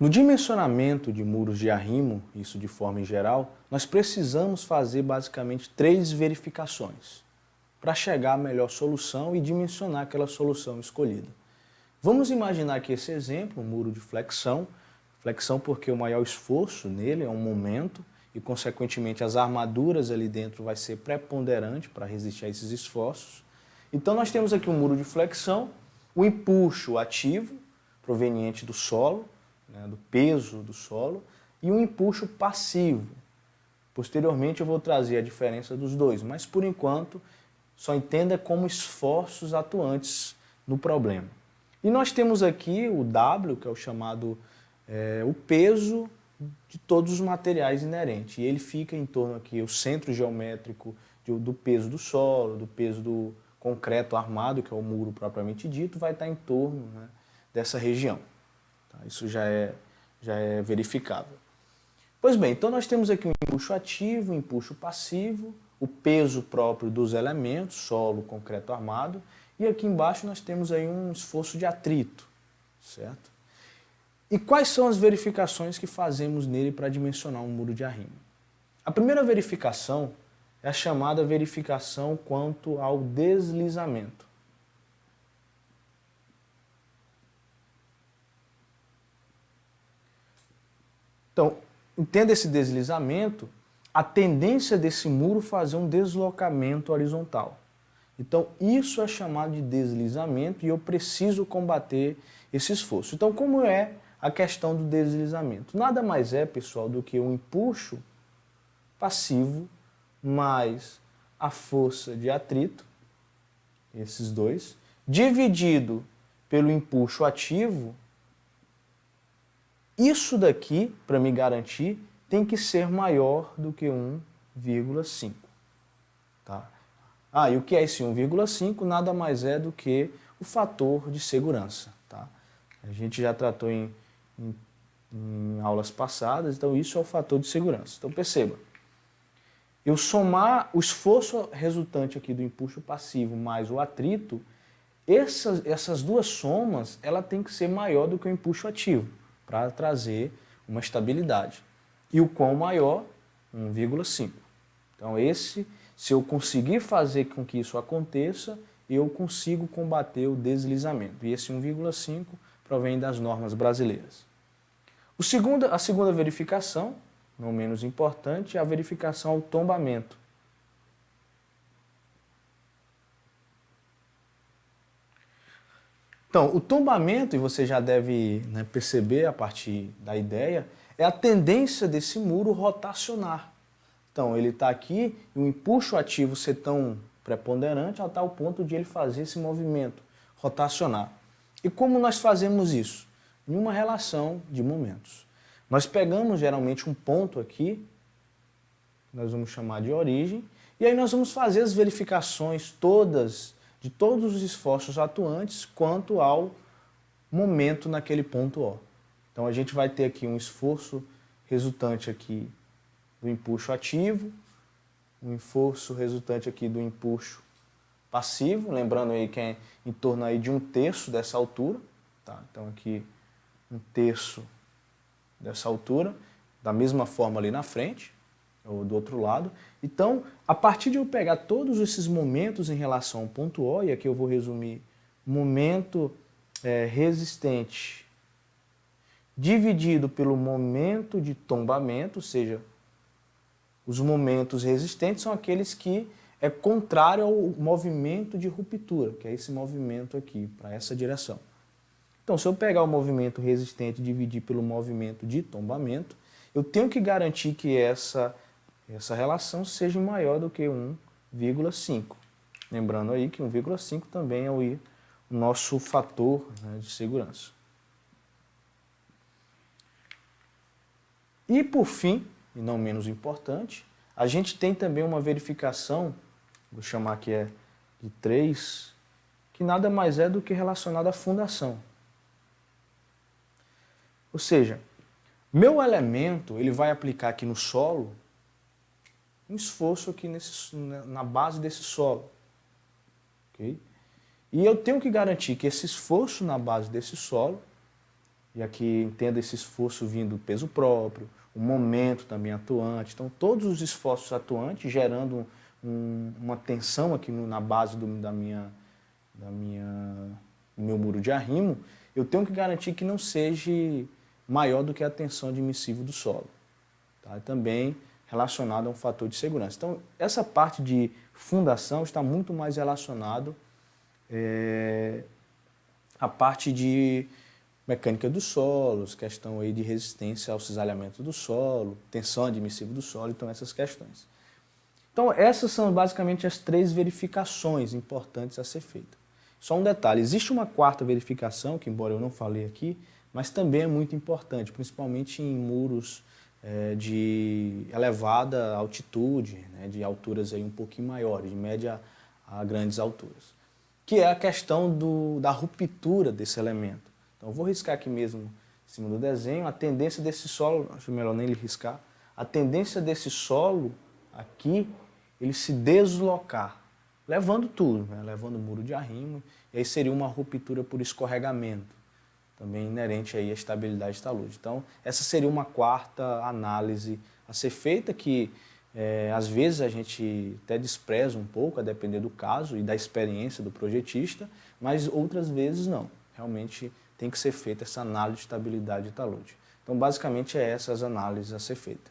No dimensionamento de muros de arrimo, isso de forma em geral, nós precisamos fazer basicamente 3 verificações para chegar à melhor solução e dimensionar aquela solução escolhida. Vamos imaginar que esse exemplo, um muro de flexão porque o maior esforço nele é um momento e, consequentemente, as armaduras ali dentro vai ser preponderante para resistir a esses esforços. Então nós temos aqui um muro de flexão, o empuxo ativo, proveniente do solo, do peso do solo, e um empuxo passivo. Posteriormente eu vou trazer a diferença dos dois, mas por enquanto só entenda como esforços atuantes no problema. E nós temos aqui o W, que é o chamado o peso de todos os materiais inerentes. E ele fica em torno aqui, o centro geométrico do peso do solo, do peso do concreto armado, que é o muro propriamente dito, vai estar em torno, dessa região. Tá? Isso já é verificável. Pois bem, então nós temos aqui um empuxo ativo, um empuxo passivo, o peso próprio dos elementos, solo, concreto armado, e aqui embaixo nós temos aí um esforço de atrito, certo? E quais são as verificações que fazemos nele para dimensionar um muro de arrimo? A primeira verificação é a chamada verificação quanto ao deslizamento. Então, entenda esse deslizamento, a tendência desse muro fazer um deslocamento horizontal. Então, isso é chamado de deslizamento e eu preciso combater esse esforço. Então, como é a questão do deslizamento? Nada mais é, pessoal, do que um empuxo passivo mais a força de atrito, esses dois, dividido pelo empuxo ativo. Isso daqui, para me garantir, tem que ser maior do que 1,5. Tá? E o que é esse 1,5? Nada mais é do que o fator de segurança. Tá? A gente já tratou em aulas passadas, então isso é o fator de segurança. Então perceba, eu somar o esforço resultante aqui do empuxo passivo mais o atrito, essas duas somas, ela tem que ser maior do que o empuxo ativo, para trazer uma estabilidade. E o quão maior? 1,5. Então se eu conseguir fazer com que isso aconteça, eu consigo combater o deslizamento. E esse 1,5 provém das normas brasileiras. A segunda verificação, não menos importante, é a verificação ao tombamento. Então, o tombamento, e você já deve perceber a partir da ideia, é a tendência desse muro rotacionar. Então, ele está aqui e o empuxo ativo ser tão preponderante a tal ponto de ele fazer esse movimento, rotacionar. E como nós fazemos isso? Em uma relação de momentos. Nós pegamos geralmente um ponto aqui, nós vamos chamar de origem, e aí nós vamos fazer as verificações de todos os esforços atuantes quanto ao momento naquele ponto O. Então a gente vai ter aqui um esforço resultante aqui do empuxo ativo, um esforço resultante aqui do empuxo passivo, lembrando aí que é em torno aí de 1/3 dessa altura, tá? Então aqui 1/3 dessa altura, da mesma forma ali na frente, ou do outro lado. Então, a partir de eu pegar todos esses momentos em relação ao ponto O, e aqui eu vou resumir, momento resistente dividido pelo momento de tombamento, ou seja, os momentos resistentes são aqueles que é contrário ao movimento de ruptura, que é esse movimento aqui, para essa direção. Então, se eu pegar o movimento resistente e dividir pelo movimento de tombamento, eu tenho que garantir que essa relação seja maior do que 1,5. Lembrando aí que 1,5 também é o nosso fator de segurança. E por fim, e não menos importante, a gente tem também uma verificação, vou chamar aqui de 3, que nada mais é do que relacionada à fundação. Ou seja, meu elemento ele vai aplicar aqui no solo um esforço aqui na base desse solo. Okay? E eu tenho que garantir que esse esforço na base desse solo e aqui entenda esse esforço vindo do peso próprio, o momento também atuante. Então, todos os esforços atuantes gerando uma tensão aqui na base do meu muro de arrimo, eu tenho que garantir que não seja maior do que a tensão admissível do solo. Tá? Também relacionado a um fator de segurança. Então, essa parte de fundação está muito mais relacionado à parte de mecânica dos solos, questão aí de resistência ao cisalhamento do solo, tensão admissível do solo, então essas questões. Então, essas são basicamente as 3 verificações importantes a ser feitas. Só um detalhe, existe uma 4ª verificação, que embora eu não falei aqui, mas também é muito importante, principalmente em muros de elevada altitude, né, de alturas aí um pouquinho maiores, de média a grandes alturas, que é a questão da ruptura desse elemento. Então, eu vou riscar aqui mesmo em cima do desenho, a tendência desse solo, acho melhor nem riscar, a tendência desse solo aqui, ele se deslocar, levando tudo, né? Levando o muro de arrimo, e aí seria uma ruptura por escorregamento, também inerente aí à estabilidade de talude. Então, essa seria uma 4ª análise a ser feita, que às vezes a gente até despreza um pouco, a depender do caso e da experiência do projetista, mas outras vezes não. Realmente tem que ser feita essa análise de estabilidade de talude. Então, basicamente, essas análises a ser feita.